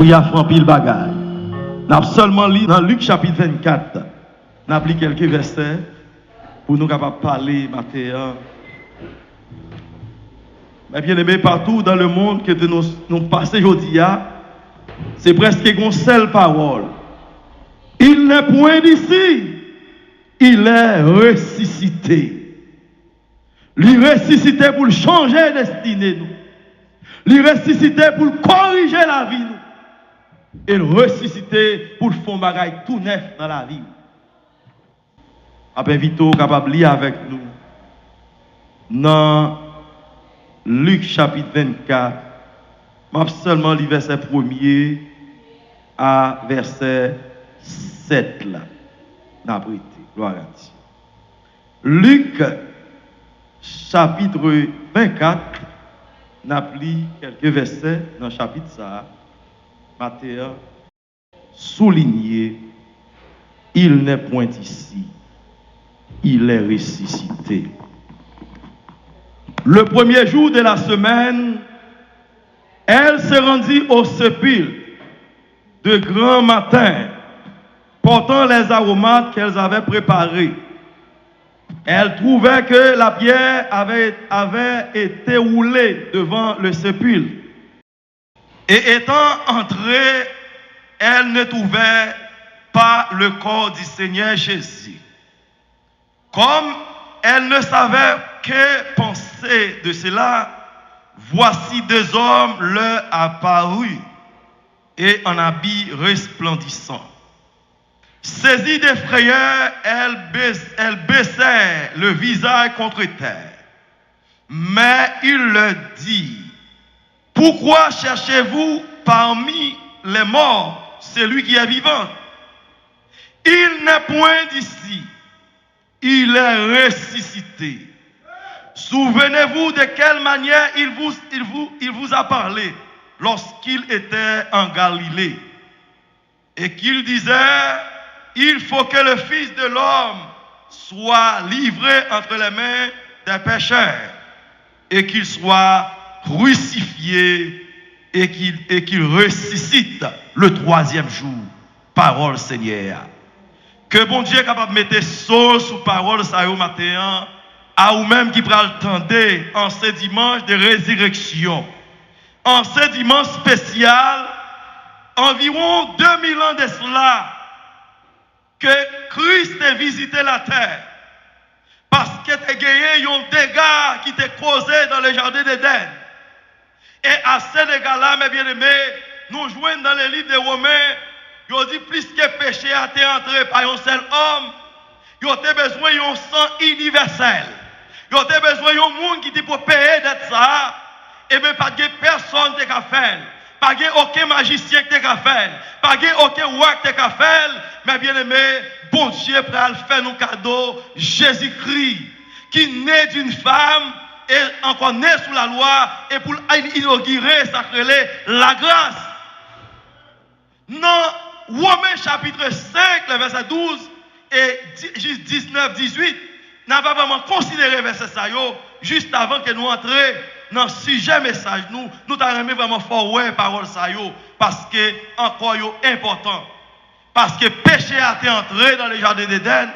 Saint-Esprit a frappé le bagaille. Nous avons seulement lu dans Luc chapitre 24. Nous avons lu quelques versets pour nous capables de parler matin. Mais bien aimé, partout dans le monde que nous passons aujourd'hui, c'est presque une seule parole. Il n'est point d'ici, il est ressuscité. Il est ressuscité pour changer la destinée. Il est ressuscité pour corriger la vie. Et il est ressuscité pour faire un bagage tout neuf dans la vie. Après, Vito, capable de lire avec nous. Dans Luc chapitre 24, je vais seulement lire verset 1er à verset 7 là. Gloire à Dieu. Luc chapitre 24, nous avons lu quelques versets dans le chapitre ça. Matthieu souligné, il n'est point ici, il est ressuscité. Le premier jour de la semaine, elle se rendit au sépulcre de grand matin, portant les aromates qu'elles avaient préparés. Elle trouvait que la pierre avait été roulée devant le sépulcre. Et étant entrée, elle ne trouvait pas le corps du Seigneur Jésus. Comme elle ne savait que penser de cela, voici deux hommes leur apparus et en habit resplendissant. Saisie de frayeur, elle baissait le visage contre terre. Mais il leur dit, pourquoi cherchez-vous parmi les morts celui qui est vivant? Il n'est point d'ici, il est ressuscité. Souvenez-vous de quelle manière il vous a parlé lorsqu'il était en Galilée et qu'il disait, il faut que le Fils de l'homme soit livré entre les mains des pécheurs et qu'il soit crucifié et qu'il ressuscite le troisième jour. Parole Seigneur. Que bon Dieu est capable de mettre sauce sous parole ça au matin, à ou même qui prend le temps en ce dimanche de résurrection. En ce dimanche spécial, environ 2000 ans de cela, que Christ a visité la terre. Parce que tu as eu un dégât qui t'a causé dans le jardin d'Éden. Et à ces dégâts-là, mes bien-aimés, nous jouons dans les livres des Romains, ils ont dit plus que péché a été entré par un seul homme, ils ont besoin d'un sang universel. Ils ont besoin d'un monde qui dit pour payer d'être ça, et bien pas de personne qui a fait. Pas de aucun magicien qui a fait. Pas de aucun roi qui a fait. Mais bien aimé, bon Dieu prêt à faire nos cadeaux, Jésus-Christ, qui naît d'une femme et encore né sous la loi, et pour inaugurer, sacrer la grâce. Dans Romains chapitre 5, le verset 12 et 19-18, n'a pas vraiment considéré verset ça, juste avant que nous entrions dans le sujet message, nous t'avons vraiment fort ouais parole ça, parce que encore important. Parce que péché a été entré dans le jardin d'Éden.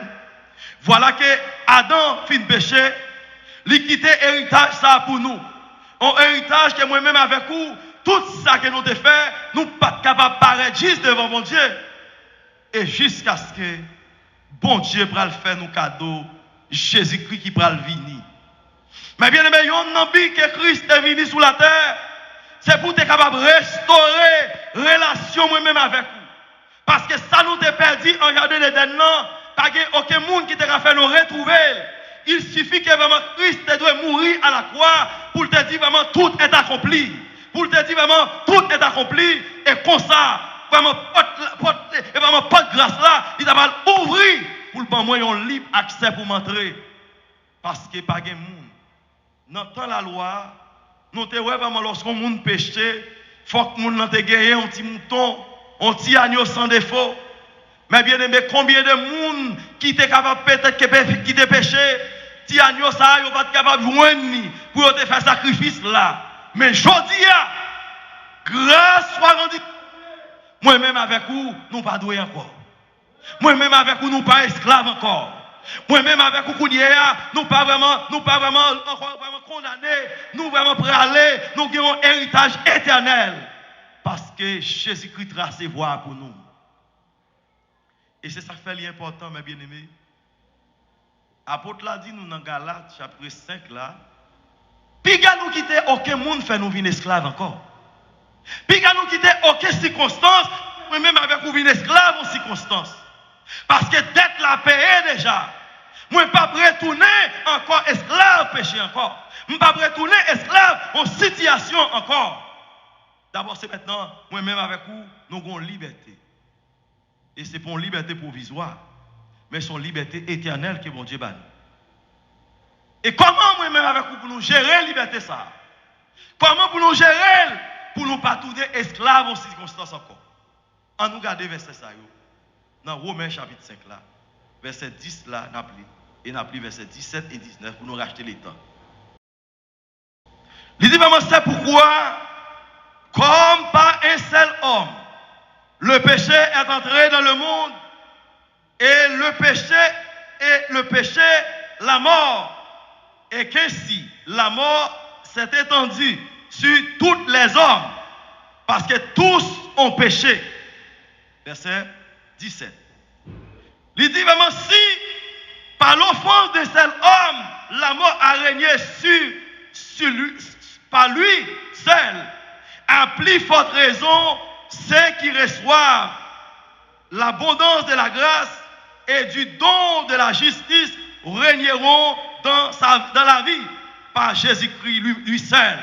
Voilà que Adam fin péché, il quitté héritage ça pour nous. Un héritage que moi-même avec vous, tout ça que nous avons fait, nous ne sommes pas capables de paraître juste devant mon Dieu. Et jusqu'à ce que bon Dieu va faire nos cadeaux, Jésus-Christ qui va venir. Mais bien aimé, il y a un envie que Christ est venu sur la terre, c'est pour être capable de restaurer relation moi-même avec vous. Parce que ça nous a perdu en jardin d'Éden, non, pas aucun monde qui t'a fait nous retrouver. Il suffit que vraiment Christ doit mourir à la croix pour te dire vraiment tout est accompli. Pour te dire vraiment tout est accompli. Et comme ça, vraiment pas de grâce là, il va ouvrir pour le moi un libre accès pour m'entrer. Parce que pas de monde. Dans la loi, nous te vraiment lorsqu'on monde péché, faut que monde n'a te gagné un petit mouton, un petit agneau sans défaut. Mais bien aimé, combien de monde qui était capable peut-être qui te péché, petit agneau ça, ils pas capable de joindre pour te faire sacrifice là. Mais je dis, grâce soit rendue Moi-même avec vous, nous pas doués encore. Moi-même avec vous, nous pas esclaves encore. Moi-même avec vous, nous pas vraiment encore vraiment condamnés. Nous vraiment prêts à aller. Nous avons un héritage éternel. Parce que Jésus-Christ trace ses voies pour nous. Et c'est ça qui fait l'important, mes bien-aimés. Apôtre l'a dit, nous dans Galates, chapitre 5, là. Puis, nous quitter aucun monde fait nous venir esclaves encore. Puis, nous quitter aucune circonstance, moi-même avec vous venir esclaves en circonstance. Parce que dette la payée déjà. Moi, je ne suis pas prêt à retourner encore esclave péché encore. Je ne suis pas prêt à retourner esclave en situation encore. D'abord, c'est maintenant, moi-même avec vous, nous avons une liberté. Et ce n'est pas une liberté provisoire, mais c'est une liberté éternelle que mon Dieu banni. Et comment moi-même avec vous pour nous gérer la liberté ça? Comment pour nous gérer pour nous pas tourner esclaves en circonstances encore? On nous garde verset ça dans Romains chapitre 5 là, verset 10 là, et n'a pris verset 17 et 19 pour nous racheter les temps. Il dit vraiment c'est pourquoi, comme par un seul homme, le péché est entré dans le monde, et le péché, la mort, et qu'ainsi la mort s'est étendue sur tous les hommes, parce que tous ont péché. Verset 17. Il dit vraiment si, par l'offense de seul homme, la mort a régné sur lui, par lui seul, à plus forte raison, ceux qui reçoivent l'abondance de la grâce et du don de la justice régneront dans la vie par Jésus-Christ lui seul.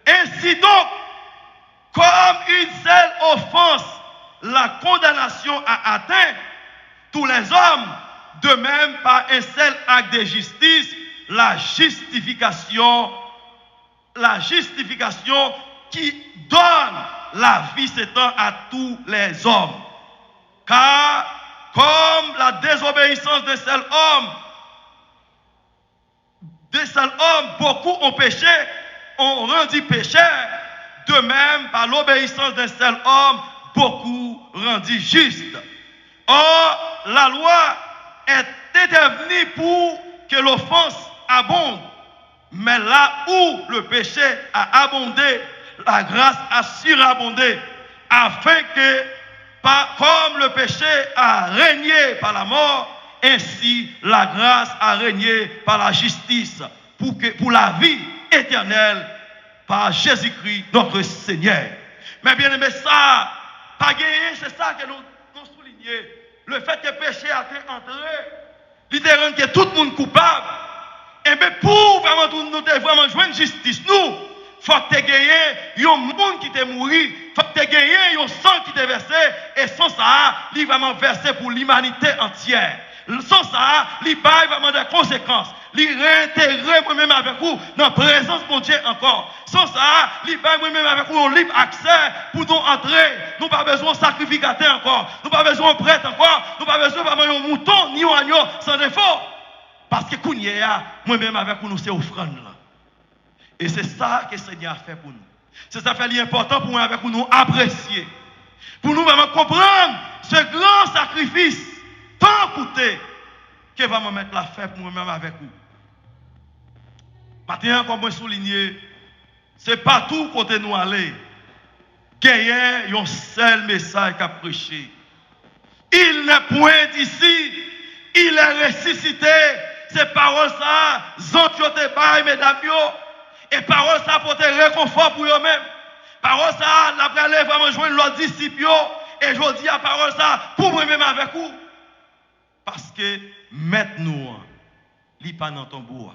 Ainsi donc, comme une seule offense, la condamnation a atteint tous les hommes, de même par un seul acte de justice, la justification qui donne la vie s'étend à tous les hommes. Car comme la désobéissance d'un seul homme, beaucoup ont péché, ont rendu pécheurs, de même par l'obéissance d'un seul homme, beaucoup rendus justes. Or, la loi est intervenue pour que l'offense abonde. Mais là où le péché a abondé, la grâce a surabondé, afin que, comme le péché a régné par la mort, ainsi la grâce a régné par la justice, pour la vie éternelle, par Jésus-Christ, notre Seigneur. Mais bien aimé, ça, pas gagné, c'est ça que nous soulignons. Le fait que le péché a été entré, littéralement que tout le monde est coupable. Et bien pour vraiment nous vraiment jouer une justice, nous, il faut que tu aies un monde qui t'est mort, il faut que tu aies un sang qui t'est versé, et sans ça, il est vraiment versé pour l'humanité entière. Sans ça, il va vraiment des conséquences. Il réintégrer moi-même avec vous dans la présence de mon Dieu encore. Sans ça, il va moi-même avec vous un libre accès pour nous entrer. Nous n'avons pas besoin de sacrificateur encore. Nous n'avons pas besoin de prêtre encore. Nous n'avons pas besoin de mouton ni un agneau sans défaut. Parce que moi-même avec vous, c'est offrande. Et c'est ça que le Seigneur a fait pour nous. C'est ça qui fait l'important pour nous avec vous, nous apprécier. Pour nous vraiment comprendre ce grand sacrifice tant coûté que va me mettre la fête pour moi-même avec vous. Maintenant, comme je souligné, c'est partout côté nous aller. Qu'il y ait un seul message qu'à prêcher. Il n'est point ici, il est ressuscité. Ces paroles ça, zantiote bail, mesdames, et paroles ça pour te réconfort pour eux-mêmes. Paroles ça, la prélève vraiment joindre leurs disciples, et je dis à parole ça pour moi-même avec vous. Parce que maintenant, il n'est pas dans ton bois.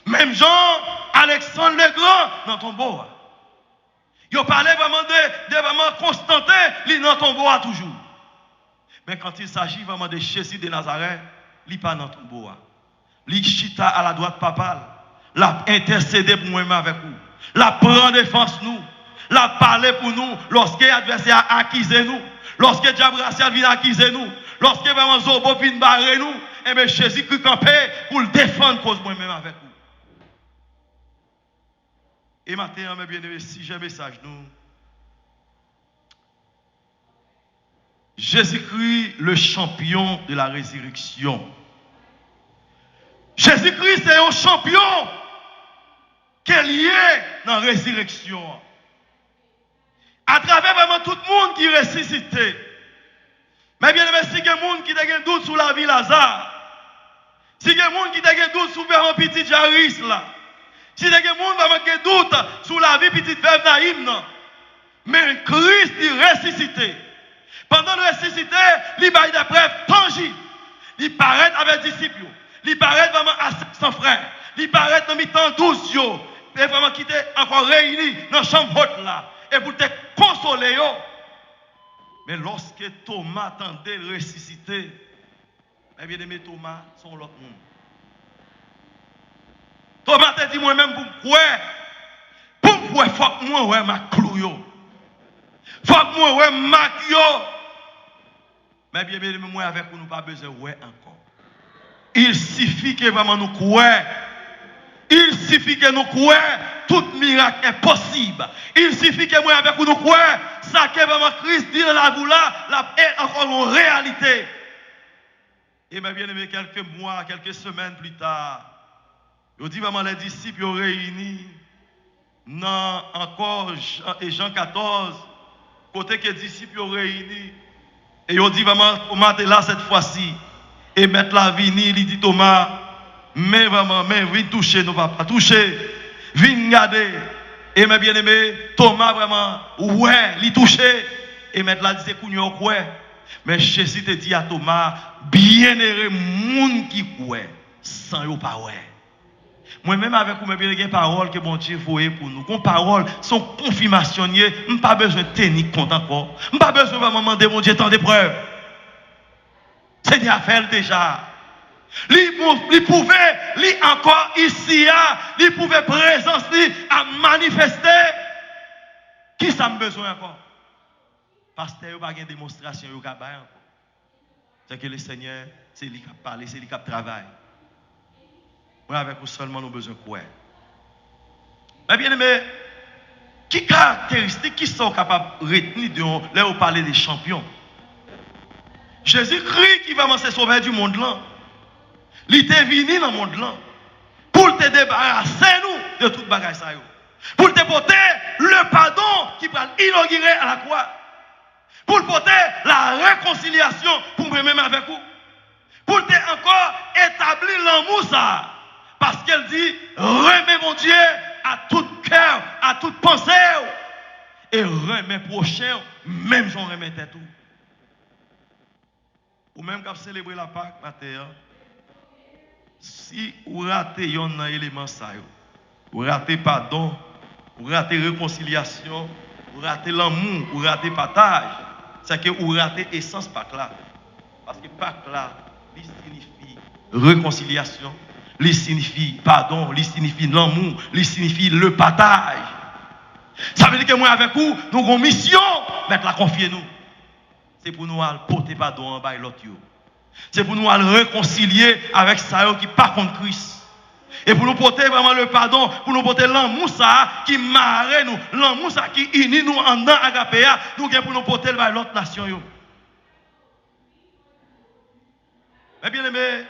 Même Jean-Alexandre le Grand dans ton bois. Il parlait vraiment de vraiment Constantin, il est dans ton bois toujours. Mais quand il s'agit vraiment de Jésus de Nazareth, il n'est pas dans ton bois. Il chita à la droite papale. L'a intercédé pour moi-même avec vous. La prend défense nous. La parlé pour nous lorsque l'adversaire a accusé nous. Lorsque le diable racial vient accuser nous. Lorsque vraiment Zobo vient barrer nous. Et bien Jésus qui campé pour le défendre cause moi-même avec vous. Et maintenant, mes bien-aimés, si j'ai un message nous, Jésus-Christ, le champion de la résurrection. Jésus-Christ, c'est un champion qui est lié dans la résurrection. À travers vraiment tout le monde qui est ressuscité. Mais bien aimé, si il y a des gens qui ont doute sur la vie Lazare, si il y a des gens qui ont doute sur le petit Jairus là, si il y a des gens qui ont doute sur la vie petite veuve Naïm, mais Christ est ressuscité. Pendant le ressuscité, il y a des preuves tangibles. Il paraît avec les disciples. Il paraît vraiment à son frère. Il paraît dans mi-temps 12 jours. Et vraiment qui était encore réunis dans la chambre haute là. Et pour te consoler. Mais lorsque Thomas attendait le ressusciter, eh bien aimé Thomas sont l'autre monde. Thomas te dit moi-même pour me croire, il faut que moi ouais ma clou yo. Faut que moi ouais ma yo. Mais bien aimé moi avec vous nous pas besoin ouais encore. Il suffit que vraiment nous croyons. Il suffit que nous croyons. Tout miracle est possible. Il suffit que moi avec vous nous croyons. Ça que vraiment Christ dit dans la boue là, est encore une réalité. Et bien aimé, quelques mois, quelques semaines plus tard, il dit vraiment les disciples ont réunis dans encore Jean 14, côté que les disciples ont réunis. Et il dit vraiment, Thomas est là cette fois-ci. Et mettre la vie, il dit Thomas, mais vraiment, mais viens toucher, nous papa, toucher, viens regarder. Et mes bien-aimés, Thomas vraiment, ouais, il toucher. Et mettre la dit, c'est qu'on quoi. Mais Jésus te dit à Thomas, bien-aimé, monde qui croit, sans yo pas ouais. Moi-même avec vous, mes bien paroles que bon Dieu voyait pour nous. Nos paroles sont confirmationnées. Je n'ai pas besoin de tenir compte encore. Je n'ai pas besoin de demander mon Dieu tant d'épreuves. C'est déjà fait déjà. Il pouvait, il encore ici, il pouvait présence à manifester. Qui ça me besoin encore? Pasteur, il n'y a pas de démonstration, il n'y a pas de c'est que le Seigneur, c'est lui qui a parlé, c'est lui qui a travaillé. Moi, avec vous seulement, nous avons besoin de quoi? Mais bien aimé, qui caractéristique, qui sont capables de retenir là où parler des champions? Jésus-Christ qui va se sauver du monde là. Il était venu dans le monde là. Pour te débarrasser nous de toute bagaille ça. Pour te porter le pardon qui va inaugurer à la croix. Pour porter la réconciliation pour moi-même avec vous. Pour te encore établir l'amour ça. Parce qu'elle dit, remets mon Dieu à tout cœur, à toute pensée. Et remets prochain, même j'en remettais tout. Ou même quand vous célébrez la Pâque, matin, si vous ratez un élément ça, vous ratez pardon, vous ratez réconciliation, vous ratez l'amour, vous ratez partage, c'est que vous ratez essence Pâque là. Parce que Pâque là, il signifie réconciliation, il signifie pardon, il signifie l'amour, il signifie le partage. Ça veut dire que moi avec vous, nous avons une mission, mettre la confier nous. C'est pour nous porter pardon en bas l'autre. C'est pour nous réconcilier avec ça qui part contre Christ. Et pour nous porter vraiment le pardon, pour nous porter l'amour ça qui marre nous, l'amour ça qui unit nous en dans agapéa, nous pour nous porter vers l'autre nation yo. Mais bien aimé,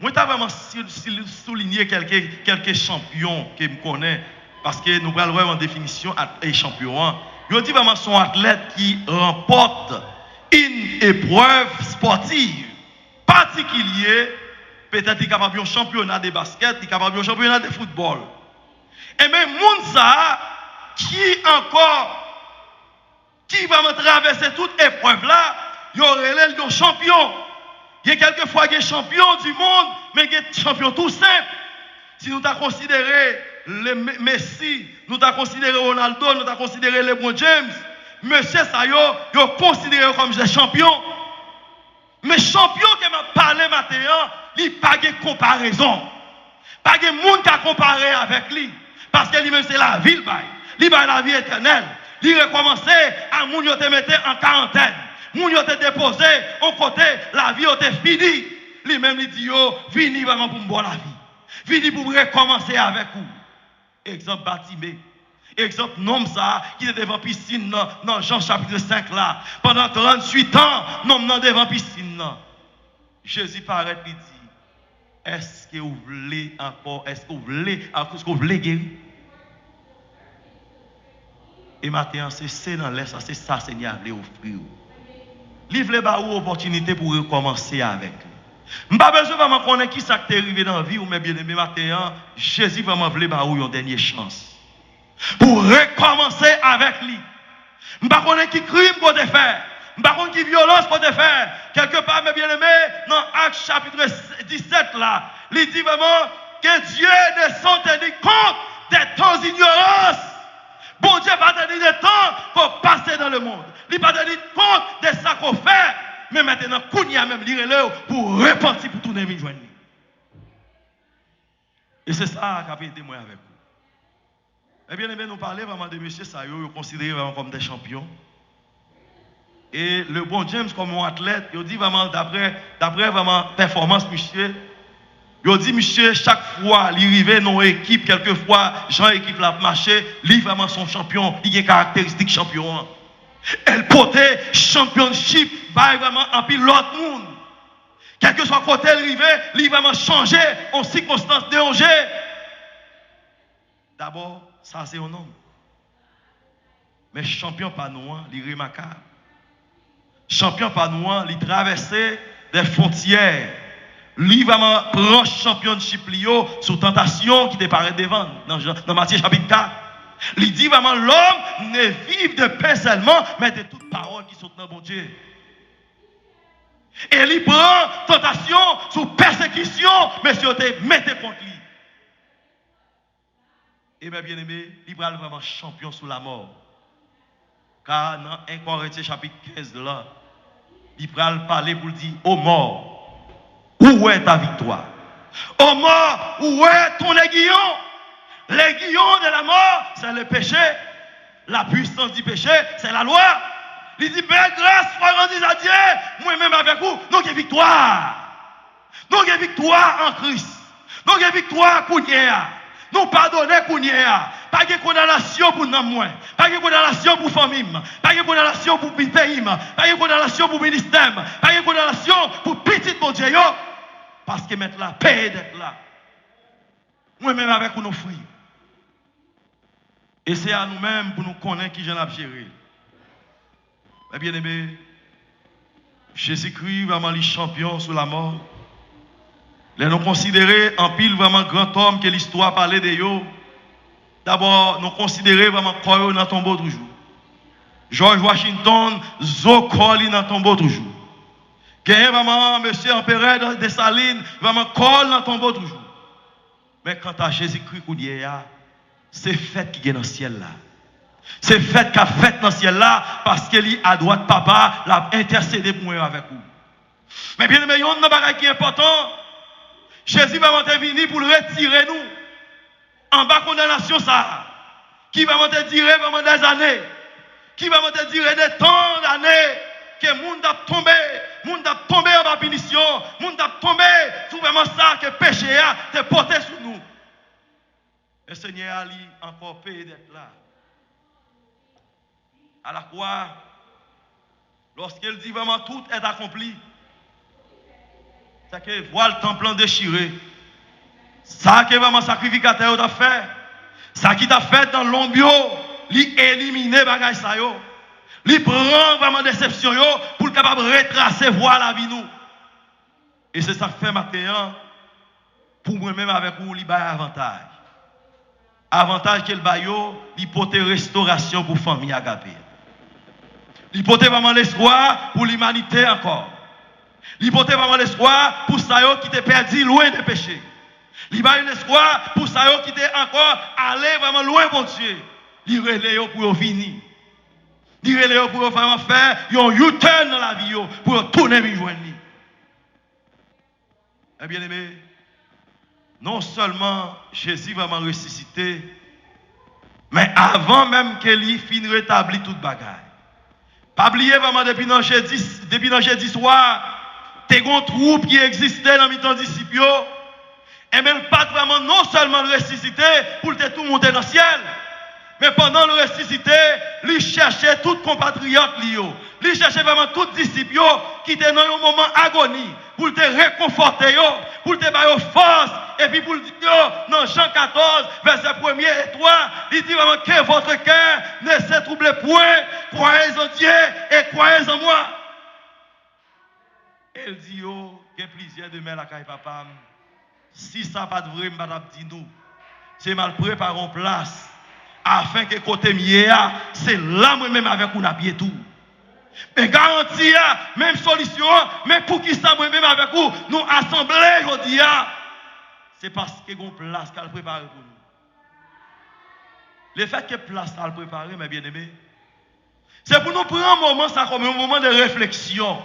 moi t'ai vraiment souligné quelques champions que me connais parce que nous allons voir en définition et champion. Je dis vraiment son athlète qui remporte une épreuve sportive particulière. Peut-être qu'il est capable de championnat de basket, il est capable de championnat de football. Et même Mounsa, qui va traverser toute épreuve là, il y aurait le champion. Il y a quelquefois des champions du monde, mais des champions tout simples. Si nous avons considéré Messi, nous avons considéré Ronaldo, nous avons considéré LeBron James, monsieur Sayo, ils sont considérés comme des champions. Mais champion qui m'a parlé maintenant, il n'y a pas de comparaison. Pas de monde qui a comparé avec lui. Parce que lui-même c'est la vie, il a la vie éternelle. Il recommençait à moun yo te mette en quarantaine. Moun yo te déposé au côté, la vie était finie. Lui-même il dit yo, vini vraiment pour me boire la vie. Vini pour recommencer avec vous. Exemple Batimé. Exemple, nom ça, qui était devant piscine dans Jean chapitre 5 là. Pendant 38 ans, nom nan devant piscine là. Jésus paraît lui dit, est-ce que vous voulez encore, est-ce que vous voulez guérir? Et maintenant, c'est dans l'air, c'est ça Seigneur a offrir. Livre les barreaux opportunité pour recommencer avec lui. Je n'ai pas besoin de connaître qui ça t'est arrivé dans la vie ou mes bien-aimés maintenant, Jésus vraiment voulait barreau une dernière chance. Pour recommencer avec lui. Je ne sais pas qui crime qu'on te fait. Je ne sais pas qui violence qu'on te fait. Quelque part, mes bien-aimés, dans Actes chapitre 17, là, il dit vraiment que Dieu ne s'en tenait compte des temps d'ignorance. Bon Dieu va tenir des temps qu'on passe dans le monde. Il va tenir compte de ça qu'on fait. Mais maintenant, qu'on y a même lire pour repartir pour tourner mes joindre. Et c'est ça qui a été moi avec vous. Eh bien, nous parlons vraiment de M. Sayo, nous considéré vraiment comme des champions. Et le bon James, comme un athlète, il dit vraiment, d'après vraiment performance, monsieur, il dit, monsieur, chaque fois, il arrive dans l'équipe, quelquefois, Jean équipe l'a marché, il vraiment son champion, il a une caractéristique champion. Elle portait championship, by vraiment en pile l'autre monde. Quel que soit côté arrivé, il vraiment changé en circonstances de danger. D'abord, ça c'est un homme. Mais champion pas nous, il est remarquable. Champion pas nous, il traversait des frontières. Lui vraiment prend championship sous tentation qui te paraît devant dans Matthieu chapitre 4. Il dit vraiment l'homme ne vit de pain seulement, mais de toutes paroles qui sont dans bon Dieu. Et il prend tentation sous persécution, mais si on te mette contre lui. Et bien aimé, il est vraiment champion sous la mort. Car dans 1 Corinthiens chapitre 15 là, il va parler pour dire, ô mort, où est ta victoire? Ô mort, où est ton aiguillon? L'aiguillon de la mort, c'est le péché. La puissance du péché, c'est la loi. Il dit, mais grâce soit rendue à Dieu, moi-même avec vous, nous avons victoire. Nous avons victoire en Christ. Nous avons victoire pour nous. Nous pardonnons pour nous. Pas de condamnation pour nous moins. Pas de condamnation pour famille. Pas de condamnation pour pays. Pas de condamnation pour ministère. Pas de condamnation pour petit bon Dieu. Parce que mettre la paix d'être là. Moi-même avec nous, nos frères. Et c'est à nous-mêmes pour nous connaître qui j'en ai géré. Mais bien aimé, Jésus-Christ vraiment les champions sous la mort. Les nous considérer en pile vraiment grand homme que l'histoire parlait de eux. D'abord, nous considérer vraiment corps dans tombeau toujours. George Washington, Zokoli dans tombeau toujours. Gagne vraiment monsieur empereur de Salines, vraiment corps dans tombeau toujours. Mais quant à Jésus-Christ, c'est fait qui est dans le ciel là. C'est fait qu'a fait dans le ciel là parce qu'il est à droite papa l'a intercédé pour moi avec vous. Mais bien aimé, il y a un bagage qui est important. Jésus va venir pour le retirer nous en bas condamnation ça. Qui va tirer vraiment des années. Qui va tirer des temps d'années que le monde a tombé en bas punition, le monde a tombé sous vraiment ça que péché a te porté sur nous. Le Seigneur a encore payé d'être là. À la croix, lorsqu'il dit vraiment tout est accompli, c'est que voilà le temple déchiré. Ça que vraiment sacrificateur t'a fait, ça qui t'a fait dans l'ombio, il élimine bagay ça yo. Il prend vraiment déception yo pour capable retracer voir la vie nous. Et c'est ça que fait maintenant pour moi-même avec vous, il a avantage. Avantage qu'il a il porte restauration pour la famille agapée. Il porte vraiment l'espoir pour l'humanité encore. Il porte vraiment l'espoir pour ça qui t'est perdu loin des péchés. Il a l'espoir pour ça qui t'est encore allé vraiment loin de Dieu. Il relève pour venir. Il relève pour vraiment faire un U-turn dans la vie pour tourner mes joindre. Eh bien aimé, non seulement Jésus va m'en ressusciter, mais avant même qu'il finisse rétablir toute bagaille. Pas oublier vraiment depuis dans jeudi soir, t'es une troupe qui existait dans mes disciples, et même pas vraiment non seulement ressusciter pour te tout monter dans le ciel, Mais pendant le ressuscité, il cherchait tout compatriote, il cherchait vraiment tout disciple qui étaient dans un moment agonie pour te réconforter, pour te donner force. Et puis pour le dire, dans Jean 14, verset 1er et 3, il dit vraiment que votre cœur ne se trouble point, croyez en Dieu et croyez en moi. Elle dit, il y a plusieurs de mes la caille papa. Si ça n'a pas de vrai, je vais dire nous. C'est mal préparé en place. Afin que côté mieux, c'est là moi-même avec vous n'a tout. Mais garantie, même solution, mais pour qui ça moi-même avec vous, nous assembler aujourd'hui, c'est parce que nous avons place qu'elle prépare pour nous. Le fait que place qu'elle prépare, mes bien-aimés, c'est pour nous prendre un moment, ça comme un moment de réflexion.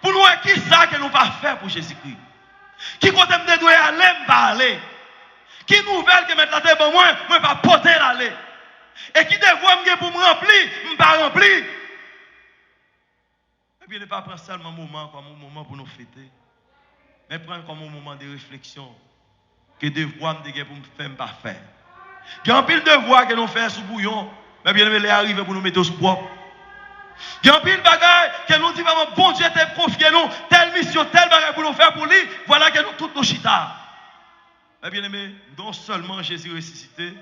Pour nous, qui ça que nous pas faire pour Jésus-Christ? Qui côté me doit aller, pas aller? Qui nouvelle que maintenant c'est bon moi, moi pas porter l'aller. Et qui devoir me pour me remplir, me pas remplir. Et puis ne pas prendre seulement un moment comme un moment pour nous fêter, mais prendre comme un moment de réflexion que devoir me pour me faire pas faire. Il y a un pile de devoir que nous faisons sous bouillon, mais bien les arriver pour nous mettre au propre. Il y a un pile de bagages que nous disons vraiment bon Dieu t'a confié nous telle mission, telle bagage pour nous faire pour lui. Voilà que nous tous nos chita. Mais bien aimé, non seulement Jésus ressuscité,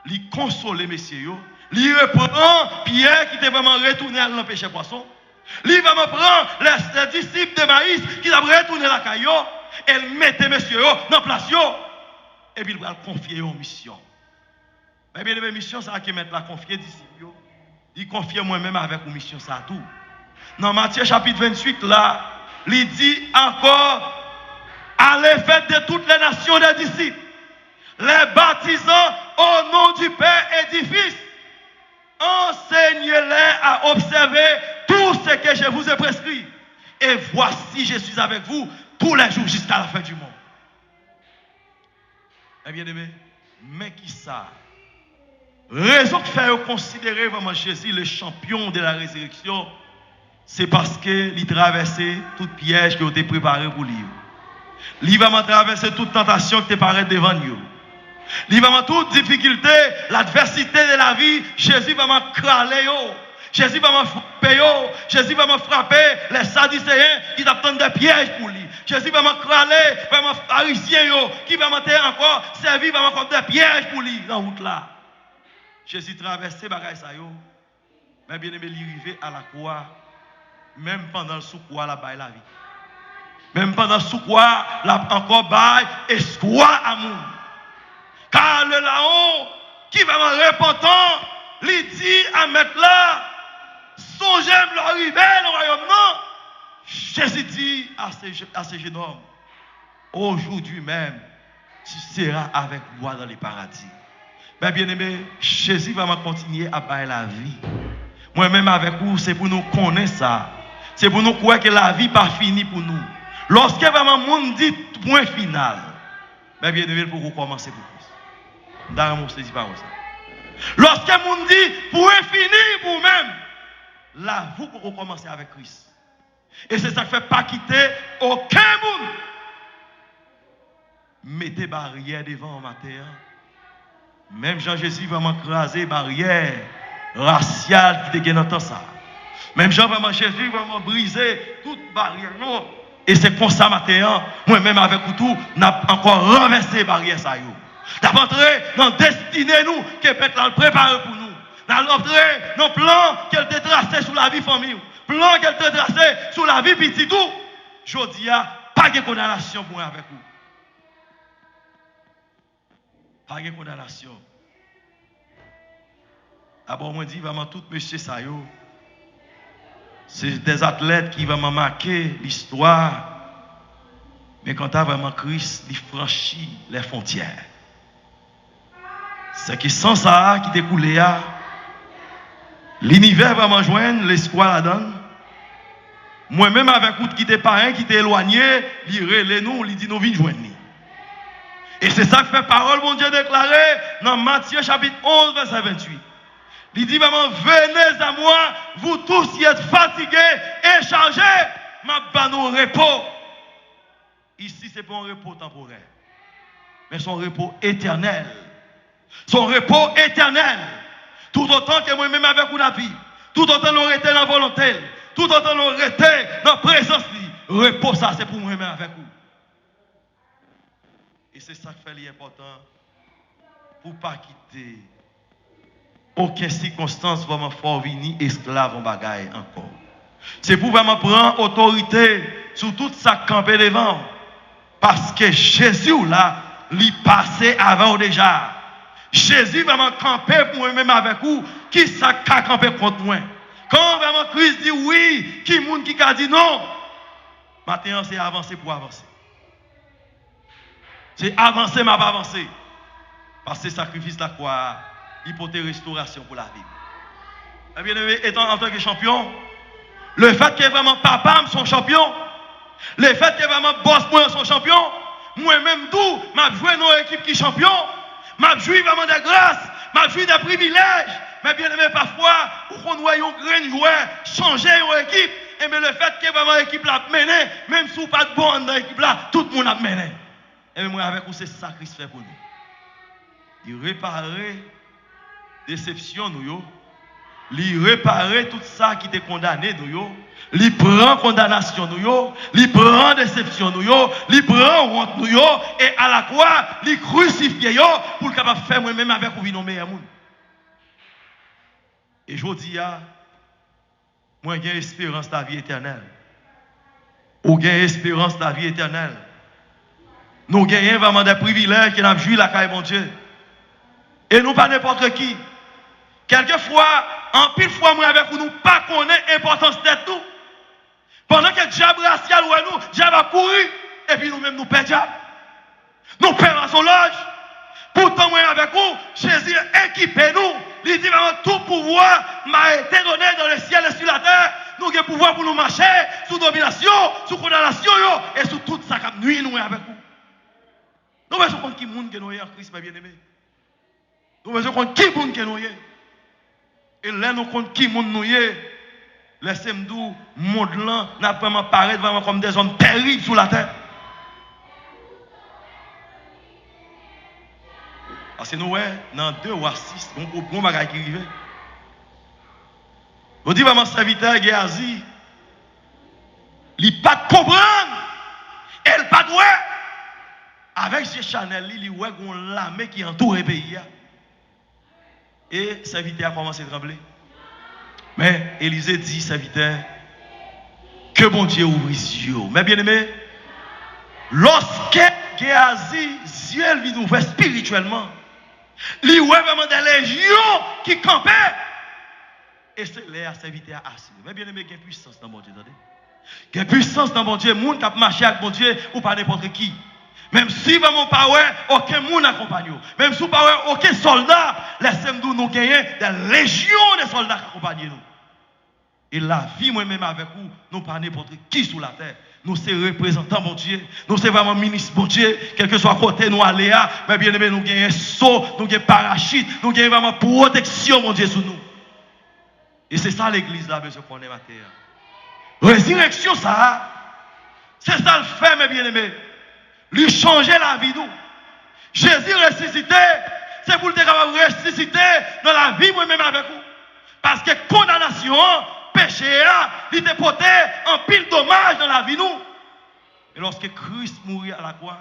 il console messieurs, il reprend Pierre qui était vraiment retourné à l'empêcher poisson. Il va me prendre les disciples de Maïs qui ont retourné la caillou et il mettait messieurs dans place. Et puis il va confier aux missions. Mais bien aimé, mission ça qui mettre la confier disciples. Il confie moi-même avec une mission ça tout. Dans Matthieu chapitre 28 là, il dit encore allez faire de toutes les nations des disciples, les baptisant au nom du Père et du Fils. Enseignez-les à observer tout ce que je vous ai prescrit. Et voici, je suis avec vous tous les jours jusqu'à la fin du monde. Eh bien aimé, mais qui ça? Raison de faire considérer vraiment Jésus le champion de la résurrection, c'est parce qu'il traversait toute piège qui a été préparé pour lui. Il va traverser toute tentation qui te paraît devant lui. Il va toute difficulté, l'adversité de la vie, Jésus va m'écraler. Jésus va me frapper. Jésus va me frapper les sadducéens qui attendent des pièges pour lui. Jésus va m'écraler, va me pharisiens qui va encore servir, va m'accorde des pièges pour lui dans la route là. Jésus traversait bagaille ça yo. Mais bien aimé, il arrivait à la croix, même pendant le sous-croix, la baille la vie. Même pendant le sous-croix, la encore baille espoir à nous. Car le là-haut, qui va me repentant, lui dit à mettre là, songez l'arrivée dans le royaume non. Jésus dit à ce jeune homme, aujourd'hui même, tu seras avec moi dans les paradis. Mais bien aimé, Jésus va continuer à bailler la vie. Moi-même avec vous, c'est pour nous connaître ça. C'est pour nous croire que la vie n'est pas finie pour nous. Lorsque vraiment monde dit point final, mais bien aimé, pour vous commencer pour plus. Dans mon saisie pas ça. Lorsque monde dit point fini pour vous-même, là vous pour commencer avec Christ. Et c'est ça qui fait pas quitter aucun monde. Mettez barrière devant ma terre. Même Jean-Jésus va m'écraser barrière raciale qui était dans ça. Même Jean-Jésus va briser toute barrière. Non. Et c'est pour ça, matin, moi-même avec vous tout, n'a encore renversé barrière ça. N'a entré dans destinée nous que Pètre prépare pour nous. N'a entré dans le plan qu'elle a tracé sur la vie famille. Plan qu'elle a tracé sur la vie petit tout. Je dis, pas de condamnation pour moi avec vous. Pas de condamnation. D'abord, moi, je dis vraiment tout monsieur Sayo. C'est des athlètes qui vont marquer l'histoire. Mais quand tu as vraiment Christ, il franchit les frontières. C'est que sans ça qui découle là, l'univers va me joindre, l'espoir la donne. Moi-même avec vous qui t'es parrain, qui t'es éloigné, il relève nous, il dit nous venons joindre. Et c'est ça que fait parole, mon Dieu, déclaré dans Matthieu chapitre 11, verset 28. Il dit vraiment, venez à moi, vous tous qui êtes fatigués et chargés, ma banne au repos. Ici, ce n'est pas un repos temporaire, mais son repos éternel. Son repos éternel. Tout autant que moi-même avec vous la vie, tout autant nous rester dans la volonté, tout autant nous rester dans la présence, repos ça c'est pour moi-même avec vous. Et c'est ça qui fait l'important pour ne pas quitter aucune circonstance vraiment fort venir esclave en bagaille encore. C'est pour vraiment prendre autorité sur tout ça campé devant. Parce que Jésus là, il passait avant déjà. Jésus vraiment campé pour moi-même avec vous, qui ça a campé contre moi. Quand vraiment Christ dit oui, qui monde qui a dit non. Maintenant c'est avancer pour avancer. C'est avancer, mais pas avancer. Parce que sacrifice de la croix, il faut une restauration pour la vie. Et bien aimé, étant en tant que champion, le fait que vraiment papa son champion, le fait que vraiment boss moi son champion, moi-même tout, m'a joué dans l'équipe qui est champion, m'a joué vraiment de grâce, m'a joué de privilèges. Mais bien aimé, parfois, pour qu'on voit un grand joueur changer une équipe, et bien le fait que vraiment l'équipe l'a mené, même si vous pas de bon dans l'équipe là, tout le monde a mené. Et moi avec vous, c'est ça Christ fait pour nous. Il réparer déception nous, il réparer tout ça qui était condamné nous, il prend condamnation nous, il prend déception nous, il prend honte nous, et à la croix, il crucifie pour capable faire moi-même avec vous vivre meilleur monde. Et je dis moi j'ai espérance de la vie éternelle. Ou j'ai espérance de la vie éternelle. Nous gagnons vraiment des privilèges qui nous joué la caille mon Dieu. Et nous pas n'importe qui. Quelquefois, en pile fois, moi avec vous, nous pas connaître l'importance de tout. Pendant que le diable racial ou nous, le diable a couru, et puis nous-mêmes nous perdons. Nous perdons son loge. Pourtant, moi avec vous, Jésus équipez nous. Il dit vraiment tout pouvoir m'a été donné dans le ciel et sur la terre. Nous avons pouvoir pour nous marcher sous domination, sous condamnation et sous tout ça qui nuit nous avec vous. Nous devons comprendre qui monde que nous sommes en Christ, mes bien-aimés. Nous devons comprendre qui monde que nous sommes. Et là, nous comprenons qui monde nous sommes. Laissez-nous, monde là, n'a vraiment paraître vraiment comme des hommes terribles sur la terre. Parce que nous, dans 2 ou 6, on va qui arrive. On dit vraiment, serviteur Géasi, il n'a pas de comprendre. Elle n'a pas de ouais. Avec ces Chanel, il y a une lame qui entoure le pays. Et le serviteur a commencé à trembler. Mais Élisée dit, serviteur, que bon Dieu ouvre les yeux. Mais bien aimé, lorsque Géasi, Dieu lui ouvre spirituellement, il y a vraiment des légions qui campaient. Et c'est là que serviteur a assis. Mais bien aimé, il y a une puissance dans mon Dieu. Il y a une puissance dans mon Dieu. Les gens qui marchent avec mon Dieu ou pas n'importe qui. Même si vraiment pas aucun monde accompagne. Même si pas aucun soldat, laissez-nous nous gagner des légions de soldats qui accompagnent nous. Et la vie moi-même avec vous, nous pas n'importe qui sur la terre. Nous sommes représentants, mon Dieu. Nous sommes vraiment ministres, mon Dieu. Quel que soit côté, nous allons. Mais bien aimé, nous gagnons saut, nous gagnons parachute, nous gagnons vraiment protection, mon Dieu, sur nous. Et c'est ça l'église là, besoin qu'on est ma terre. Résurrection, ça, c'est ça le fait, mes bien-aimés. Lui changer la vie, nous. Jésus ressuscité, c'est pour le capable de ressusciter dans la vie, moi-même avec vous. Parce que condamnation, péché, il était porté en pile dommage dans la vie, nous. Et lorsque Christ mourit à la croix,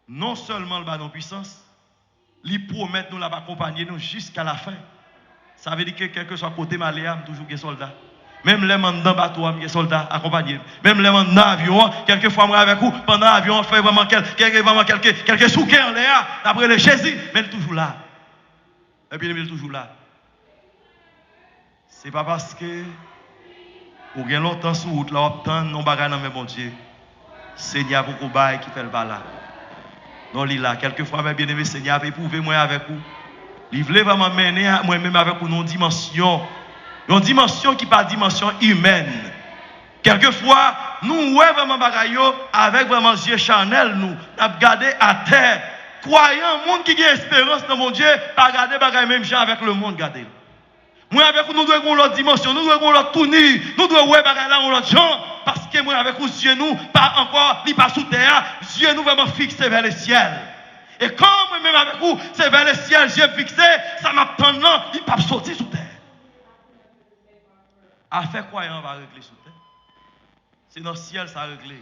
non seulement le bas nos puissance, il promet nous l'accompagner nous jusqu'à la fin. Ça veut dire que quel que soit côté Maléam, toujours des soldats. Même les gens dans le bateau, des soldats accompagnés. Même les gens dans l'avion, quelquefois moi avec vous, pendant l'avion, on fait vraiment quelques souquets en l'air, après le Jésus, mais il est toujours là. Et puis il est toujours là. Ce n'est pas parce que vous avez longtemps sur route, là, vous avez non bagages dans mes bon Dieu. Seigneur, beaucoup de qui fait le bas là. Non, il est là. Quelquefois, mes bien-aimés, Seigneur, éprouvez moi avec vous. Il voulait vraiment mener moi-même avec vous une dimension qui n'est pas dimension humaine. Quelquefois, nous voyons vraiment bagayo avec vraiment yeux charnel, nous avons gardé à terre. Croyant, monde qui a espérance dans mon Dieu, pas garder bagaille même gens avec le monde garder. Moi avec vous, nous devons avoir l'autre dimension, nous devons avoir l'autre tournure, nous devons voir bagaille là l'autre gens, parce que moi avec vous, Dieu nous, pas encore, ni pas sous terre, Dieu nous vraiment fixé vers le ciel. Et quand moi-même avec vous, c'est vers le ciel, j'ai fixé, ça m'attend là, il ne peut pas sortir sous terre. Affaire croyant va régler sous terre. C'est dans le ciel ça réglé.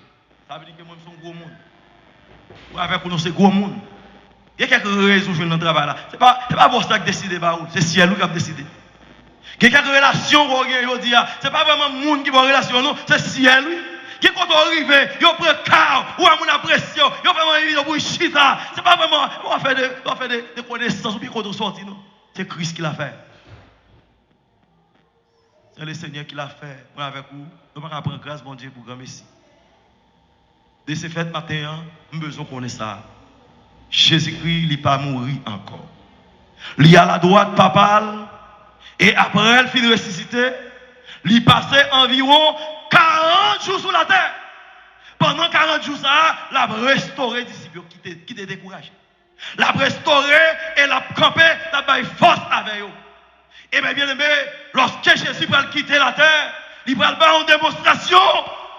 Ça veut dire que moi, je suis un gros monde. Ou avec nous, c'est gros monde. Il y a quelques raisons pour le travail là. Ce n'est pas pour ça que décide, c'est le ciel qui a décidé. Il y a quelques relations qu'on a aujourd'hui. Ce n'est pas vraiment le monde qui va relation, non, c'est le ciel. Qui quand on arrive, il prend car, ou à mon pression, il vraiment évident pour chita. Ce n'est pas vraiment, on va faire des connaissances, ou bien quand on sort, non. C'est Christ qui l'a fait. C'est le Seigneur qui l'a fait. Moi avec vous, nous ne pouvons pas prendre grâce, mon Dieu, pour grand Messie. De ce fait, matin, nous avons besoin de connaître ça. Jésus-Christ, il n'est pas mort encore. Il est à la droite papale, et après, il finit de ressusciter. Il passait environ 40 jours sur la terre. Pendant 40 jours, ça, il a restauré les disciples qui étaient découragés. Il a restauré et il a campé, il a eu force avec eux. Et bien aimé, lorsque Jésus va quitter la terre, il va faire une démonstration.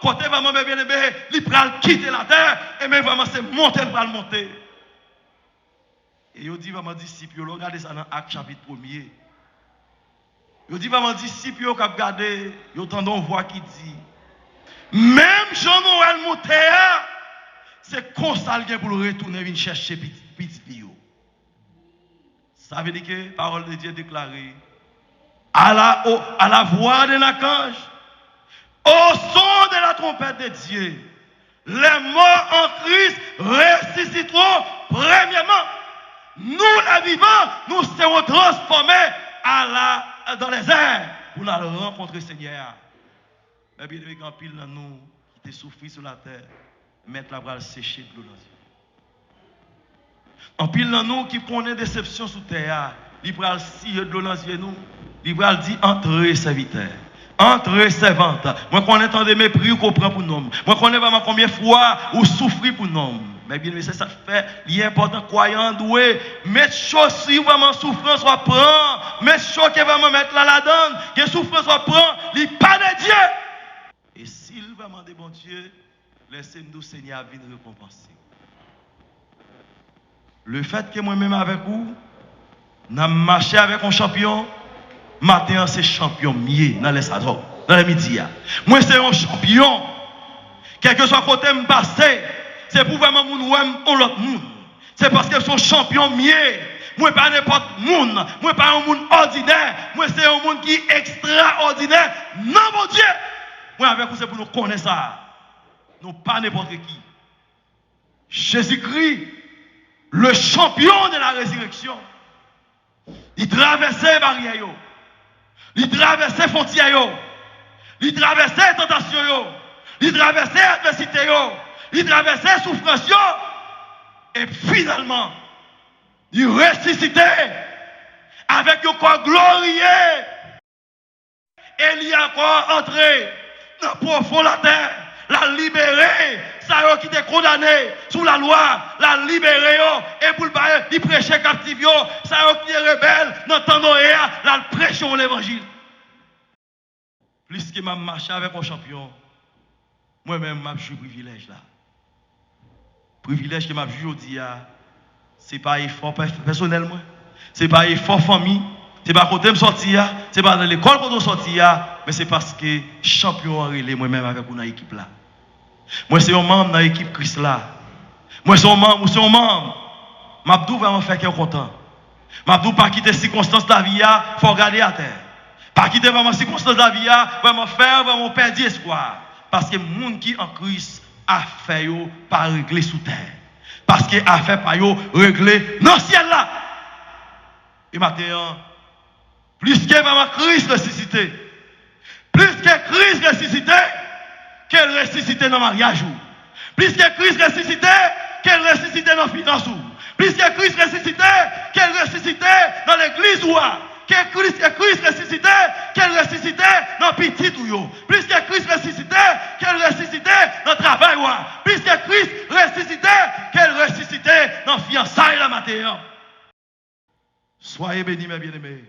Côté vraiment bien aimé, il va quitter la terre. Et bien vraiment, c'est monter, il va le monter. Et il dit vraiment disciples, regardez ça dans Acte chapitre 1er. Il dit vraiment disciples, qui ont regardé, ils entendent une voix qui dit, même Jean-Noël monté, c'est comme ça qu'il pour le retourner venir chercher petit Pio. Ça veut dire que la parole de Dieu est déclarée à la voix de l'archange, au son de la trompette de Dieu, les morts en Christ ressusciteront premièrement. Nous, les vivants, nous serons transformés dans les airs pour aller rencontrer le Seigneur. Mais bien, il y a un pile dans nous qui te souffert sur la terre, mettre la bras sécher de l'eau dans les yeux. En pile dans nous qui connaît déception sous terre, il va scier de l'eau dans les yeux nous, il va dire entrez serviteurs. Entrez servantes. Moi, qu'on entend des mépris qu'on prend pour nous. Moi, qu'on est vraiment combien de fois ou souffrir pour nous. Mais bien, c'est ça fait. Il est important, croyant, doué. Mettre chose si vraiment souffrance soit prend. Mettre chose qui vraiment mettre la donne. Que souffrance soit prend. Il n'est pas de Dieu. Et s'il vraiment de bon Dieu, laissez-nous, Seigneur, venir récompenser. Le fait que moi-même avec vous, nous avons marché avec un champion. Matin, c'est champion mieux dans les salons, dans les médias. Moi, c'est un champion. Quel que soit côté me passer, c'est pour vraiment mon l'autre monde. C'est parce que son champion mieux. Moi, pas n'importe monde. Moi, pas un monde ordinaire. Moi, c'est un monde qui est extraordinaire. Non, mon Dieu. Moi, avec vous, c'est pour nous connaître ça. Nous, pas n'importe qui. Jésus-Christ, le champion de la résurrection, il traversait les barrières. Il traversait les frontières, il traversait les tentations, il traversait l'adversité, il traversait les souffrances, et finalement, il ressuscitait avec un corps glorieux. Et il est encore entré dans le profond de la terre, la libérer, ça qui était condamné sous la loi, la libérer, et pour le prêcher captif, ça qui est rebelle, dans le temps Noé, la prêcher l'évangile. Plus que m'a marché avec un champion, moi-même, m'a joué privilège là. Privilège que m'a joué aujourd'hui, ce n'est pas effort personnellement, ce n'est pas effort famille, ce n'est pas côté me sortir, ce n'est pas dans l'école quand on sortir, mais c'est parce que champion a relé moi-même avec une équipe là. Moi, c'est un membre dans l'équipe Christ là. Moi, c'est un membre. M'abdou va me faire qu'il est content. M'abdou pas quitter les circonstances de la vie, il faut regarder à terre. Pas quitter vraiment les circonstances de la vie, vraiment faire, vraiment perdre espoir. Parce que le monde qui en Christ a fait pas régler sous terre. Parce que a fait pas régler dans le ciel là. Et maintenant, plus que vraiment Christ ressuscité, plus que Christ ressuscité, qu'elle ressuscité dans le mariage. Plus que Christ ressuscité, qu'elle ressuscité dans la finance. Plus que Christ ressuscité, qu'elle ressuscité dans l'église. Que Christ ressuscité, qu'elle ressuscité dans le petit ou. Plus que Christ ressuscité, qu'elle ressuscité dans le travail. Plus que Christ ressuscité, qu'elle ressuscité dans la fiançailles la matin. Soyez bénis, mes bien-aimés.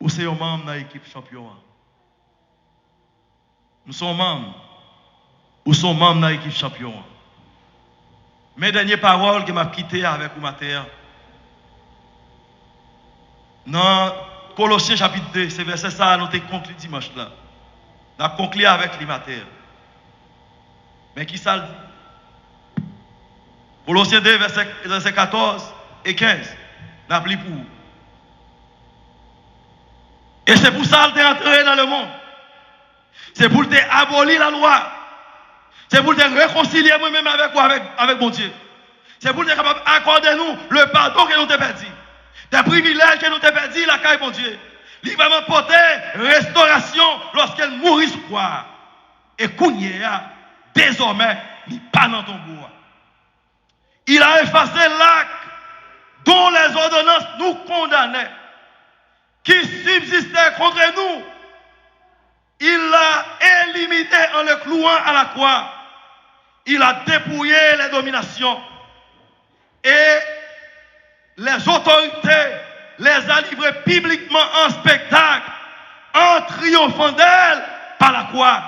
Ou c'est un membre dans l'équipe champion. Nous sommes membres. Ou sommes membres dans l'équipe champion. Mes dernières paroles que m'a quitté avec vous matin. Dans Colossiens chapitre 2, c'est verset ça, nous avons conclu dimanche là. Nous avons conclu avec les matin. Mais qui ça le dit? Colossiens 2, verset 14 et 15. Nous avons pris pour vous. Et c'est pour ça que tu es entré dans le monde. C'est pour te abolir la loi. C'est pour te réconcilier moi-même avec vous, avec mon Dieu. C'est pour te capable d'accorder nous le pardon que nous avons perdu. Des privilèges que nous avons perdu, la caille, mon Dieu. Il va m'apporter restauration lorsqu'elle mourit sous croix. Et Kounia, désormais, il n'est pas dans ton bois. Il a effacé l'acte dont les ordonnances nous condamnaient, qui subsistait contre nous. Il l'a éliminé en le clouant à la croix. Il a dépouillé les dominations. Et les autorités les a livrées publiquement en spectacle, en triomphant d'elles par la croix.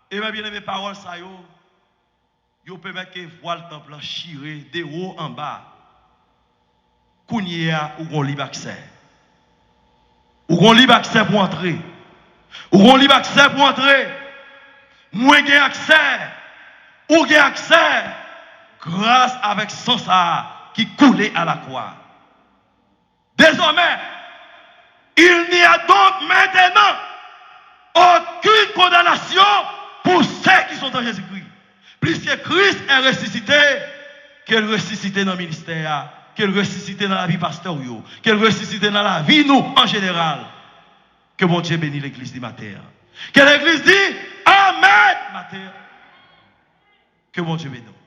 Et mes bien-aimés, paroles, ça yo permet que voit le temple chiré de haut en bas. Kounia ou gon libre accès. Ou gon libre accès pour entrer. Ou gon libre accès pour entrer. Moins gain accès. Ou gain accès grâce avec son ça qui coulait à la croix. Désormais, il n'y a donc maintenant aucune condamnation pour ceux qui sont en Jésus-Christ. Puisque Christ est ressuscité, qu'elle ressuscité dans le ministère, qu'elle ressuscité dans la vie pastorale, qu'elle ressuscité dans la vie nous en général. Que mon Dieu bénisse l'église du matin. Que l'église dit Amen, matin. Que mon Dieu bénisse.